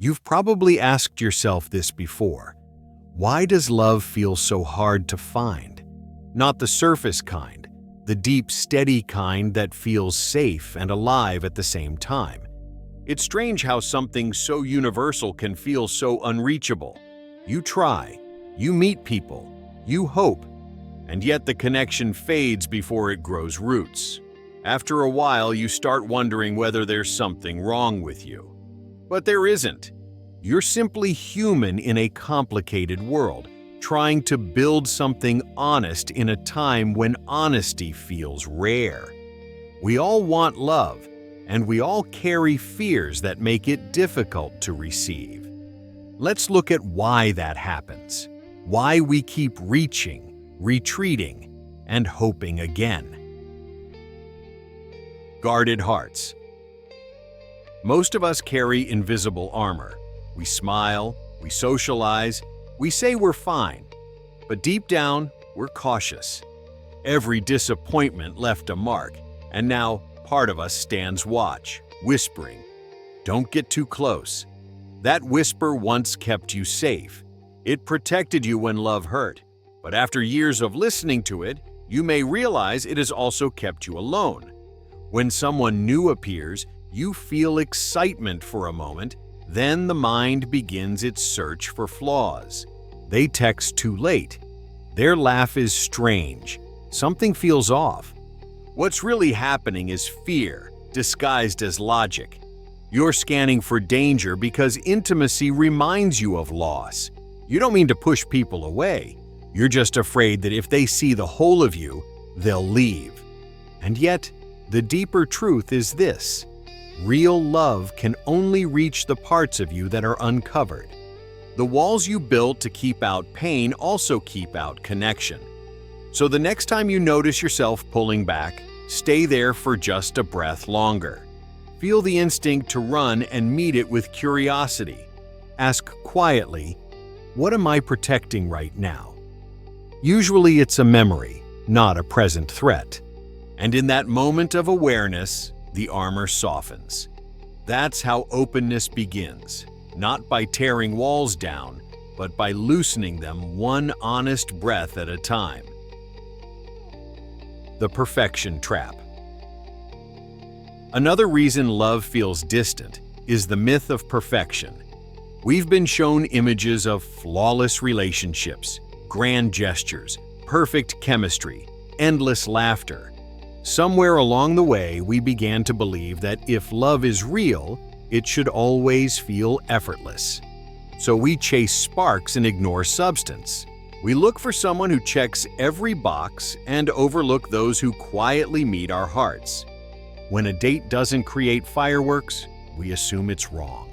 You've probably asked yourself this before. Why does love feel so hard to find? Not the surface kind, the deep, steady kind that feels safe and alive at the same time. It's strange how something so universal can feel so unreachable. You try, you meet people, you hope, and yet the connection fades before it grows roots. After a while, you start wondering whether there's something wrong with you. But there isn't. You're simply human in a complicated world, trying to build something honest in a time when honesty feels rare. We all want love, and we all carry fears that make it difficult to receive. Let's look at why that happens, why we keep reaching, retreating, and hoping again. Guarded hearts. Most of us carry invisible armor. We smile, we socialize, we say we're fine, but deep down, we're cautious. Every disappointment left a mark, and now part of us stands watch, whispering, "Don't get too close." That whisper once kept you safe. It protected you when love hurt, but after years of listening to it, you may realize it has also kept you alone. When someone new appears, you feel excitement for a moment, then the mind begins its search for flaws. They text too late. Their laugh is strange. Something feels off. What's really happening is fear, disguised as logic. You're scanning for danger because intimacy reminds you of loss. You don't mean to push people away. You're just afraid that if they see the whole of you, they'll leave. And yet, the deeper truth is this: real love can only reach the parts of you that are uncovered. The walls you built to keep out pain also keep out connection. So the next time you notice yourself pulling back, stay there for just a breath longer. Feel the instinct to run and meet it with curiosity. Ask quietly, "What am I protecting right now?" Usually it's a memory, not a present threat. And in that moment of awareness, the armor softens. That's how openness begins, not by tearing walls down, but by loosening them one honest breath at a time. The perfection trap. Another reason love feels distant is the myth of perfection. We've been shown images of flawless relationships, grand gestures, perfect chemistry, endless laughter. Somewhere along the way, we began to believe that if love is real, it should always feel effortless. So we chase sparks and ignore substance. We look for someone who checks every box and overlook those who quietly meet our hearts. When a date doesn't create fireworks, we assume it's wrong.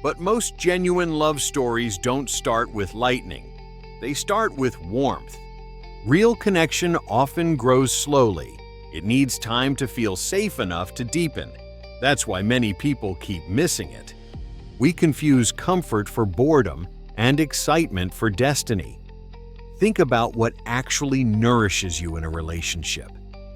But most genuine love stories don't start with lightning. They start with warmth. Real connection often grows slowly. It needs time to feel safe enough to deepen. That's why many people keep missing it. We confuse comfort for boredom and excitement for destiny. Think about what actually nourishes you in a relationship.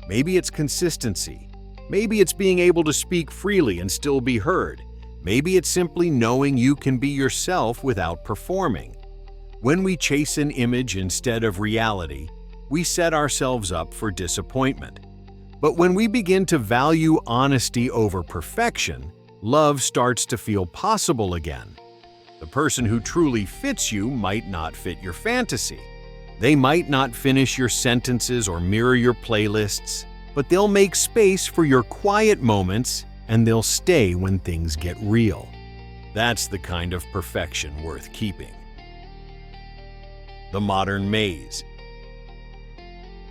Maybe it's consistency. Maybe it's being able to speak freely and still be heard. Maybe it's simply knowing you can be yourself without performing. When we chase an image instead of reality, we set ourselves up for disappointment. But when we begin to value honesty over perfection, love starts to feel possible again. The person who truly fits you might not fit your fantasy. They might not finish your sentences or mirror your playlists, but they'll make space for your quiet moments and they'll stay when things get real. That's the kind of perfection worth keeping. The modern maze.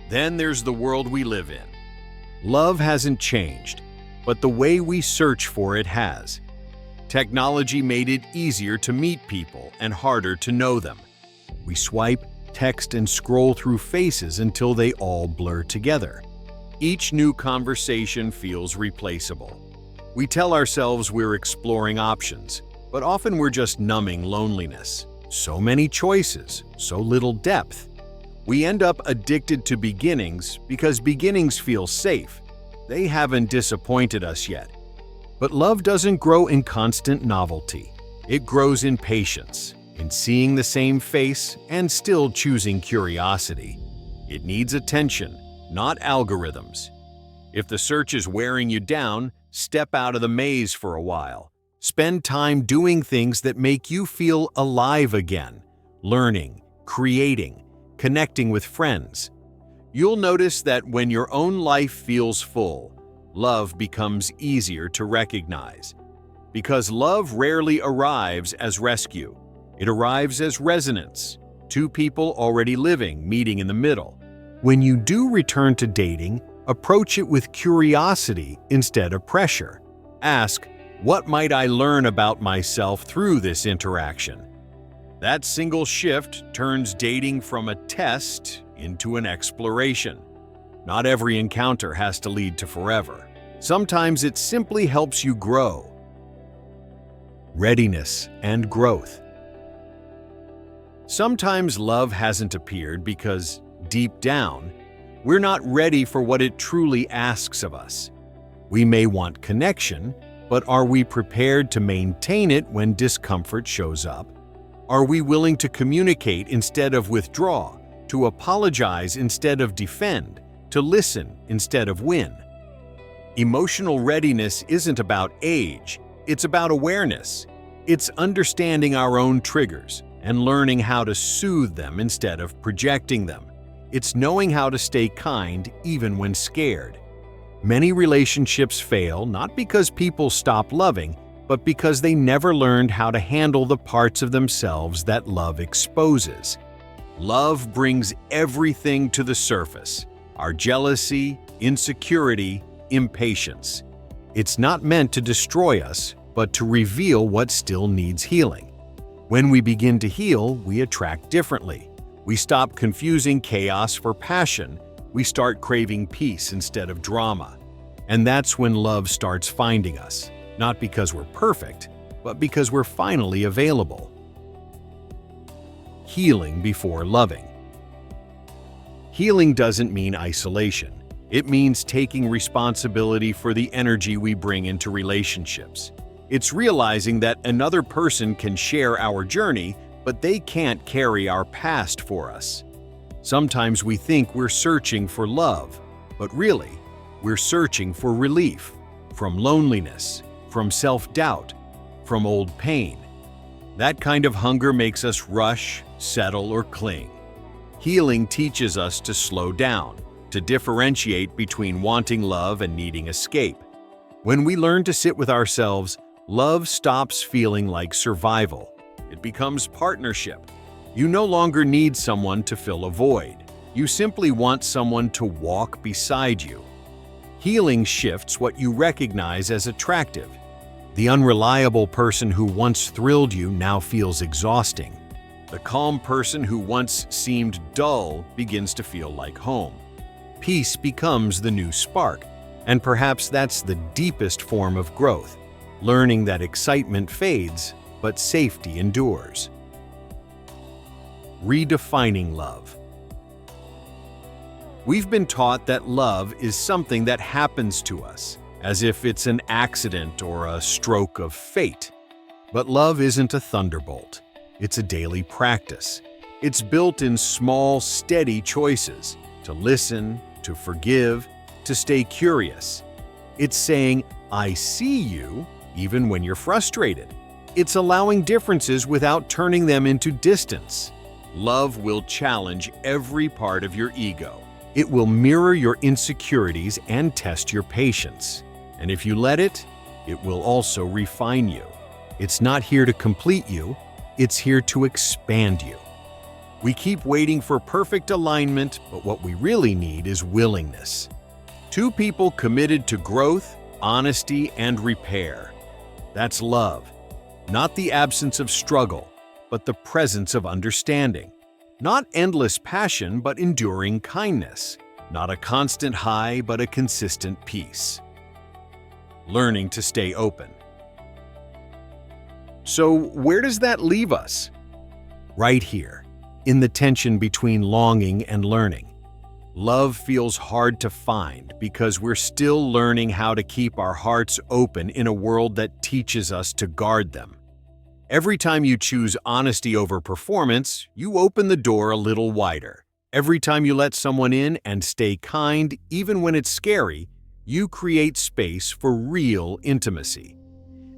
Then there's the world we live in. Love hasn't changed, but the way we search for it has. Technology made it easier to meet people and harder to know them. We swipe, text, and scroll through faces until they all blur together. Each new conversation feels replaceable. We tell ourselves we're exploring options, but often we're just numbing loneliness. So many choices, so little depth. We end up addicted to beginnings because beginnings feel safe. They haven't disappointed us yet. But love doesn't grow in constant novelty. It grows in patience, in seeing the same face and still choosing curiosity. It needs attention, not algorithms. If the search is wearing you down, step out of the maze for a while. Spend time doing things that make you feel alive again, learning, creating, connecting with friends. You'll notice that when your own life feels full, love becomes easier to recognize. Because love rarely arrives as rescue. It arrives as resonance, two people already living, meeting in the middle. When you do return to dating, approach it with curiosity instead of pressure. Ask, what might I learn about myself through this interaction? That single shift turns dating from a test into an exploration. Not every encounter has to lead to forever. Sometimes it simply helps you grow. Readiness and growth. Sometimes love hasn't appeared because, deep down, we're not ready for what it truly asks of us. We may want connection, but are we prepared to maintain it when discomfort shows up? Are we willing to communicate instead of withdraw, to apologize instead of defend, to listen instead of win? Emotional readiness isn't about age, it's about awareness. It's understanding our own triggers and learning how to soothe them instead of projecting them. It's knowing how to stay kind even when scared. Many relationships fail not because people stop loving, but because they never learned how to handle the parts of themselves that love exposes. Love brings everything to the surface: our jealousy, insecurity, impatience. It's not meant to destroy us, but to reveal what still needs healing. When we begin to heal, we attract differently. We stop confusing chaos for passion. We start craving peace instead of drama. And that's when love starts finding us, not because we're perfect, but because we're finally available. Healing before loving. Healing doesn't mean isolation. It means taking responsibility for the energy we bring into relationships. It's realizing that another person can share our journey, but they can't carry our past for us. Sometimes we think we're searching for love, but really, we're searching for relief from loneliness, from self-doubt, from old pain. That kind of hunger makes us rush, settle, or cling. Healing teaches us to slow down, to differentiate between wanting love and needing escape. When we learn to sit with ourselves, love stops feeling like survival. It becomes partnership. You no longer need someone to fill a void. You simply want someone to walk beside you. Healing shifts what you recognize as attractive. The unreliable person who once thrilled you now feels exhausting. The calm person who once seemed dull begins to feel like home. Peace becomes the new spark, and perhaps that's the deepest form of growth, learning that excitement fades, but safety endures. Redefining love. We've been taught that love is something that happens to us, as if it's an accident or a stroke of fate. But love isn't a thunderbolt. It's a daily practice. It's built in small, steady choices: to listen, to forgive, to stay curious. It's saying, I see you, even when you're frustrated. It's allowing differences without turning them into distance. Love will challenge every part of your ego. It will mirror your insecurities and test your patience. And if you let it, it will also refine you. It's not here to complete you, it's here to expand you. We keep waiting for perfect alignment, but what we really need is willingness. Two people committed to growth, honesty, and repair. That's love. Not the absence of struggle, but the presence of understanding. Not endless passion, but enduring kindness. Not a constant high, but a consistent peace. Learning to stay open. So where does that leave us? Right here, in the tension between longing and learning. Love feels hard to find because we're still learning how to keep our hearts open in a world that teaches us to guard them. Every time you choose honesty over performance, you open the door a little wider. Every time you let someone in and stay kind, even when it's scary, you create space for real intimacy.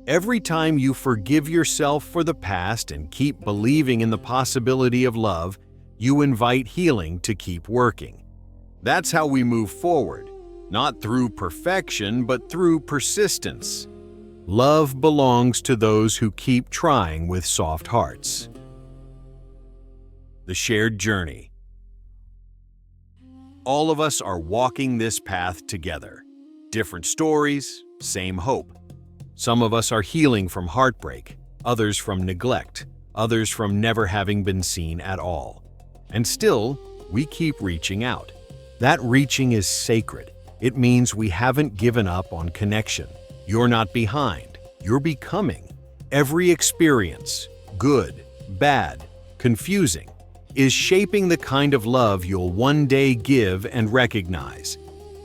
Every time you forgive yourself for the past and keep believing in the possibility of love, you invite healing to keep working. That's how we move forward, not through perfection, but through persistence. Love belongs to those who keep trying with soft hearts. The shared journey. All of us are walking this path together. Different stories, same hope. Some of us are healing from heartbreak, others from neglect, others from never having been seen at all. And still, we keep reaching out. That reaching is sacred. It means we haven't given up on connection. You're not behind. You're becoming. Every experience, good, bad, confusing, is shaping the kind of love you'll one day give and recognize.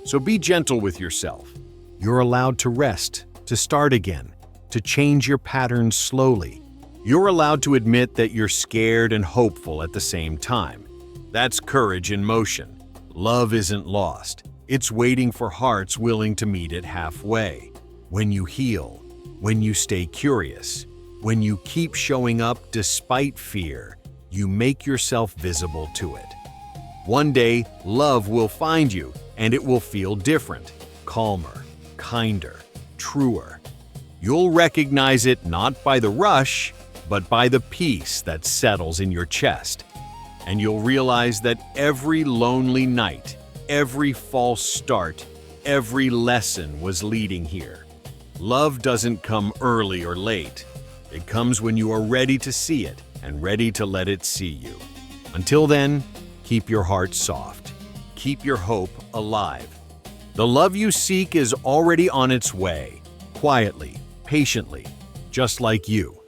So be gentle with yourself. You're allowed to rest, to start again, to change your patterns slowly. You're allowed to admit that you're scared and hopeful at the same time. That's courage in motion. Love isn't lost. It's waiting for hearts willing to meet it halfway. When you heal, when you stay curious, when you keep showing up despite fear, you make yourself visible to it. One day, love will find you, and it will feel different, calmer, kinder, truer. You'll recognize it not by the rush, but by the peace that settles in your chest. And you'll realize that every lonely night, every false start, every lesson was leading here. Love doesn't come early or late. It comes when you are ready to see it and ready to let it see you. Until then, keep your heart soft. Keep your hope alive. The love you seek is already on its way, quietly, patiently, just like you.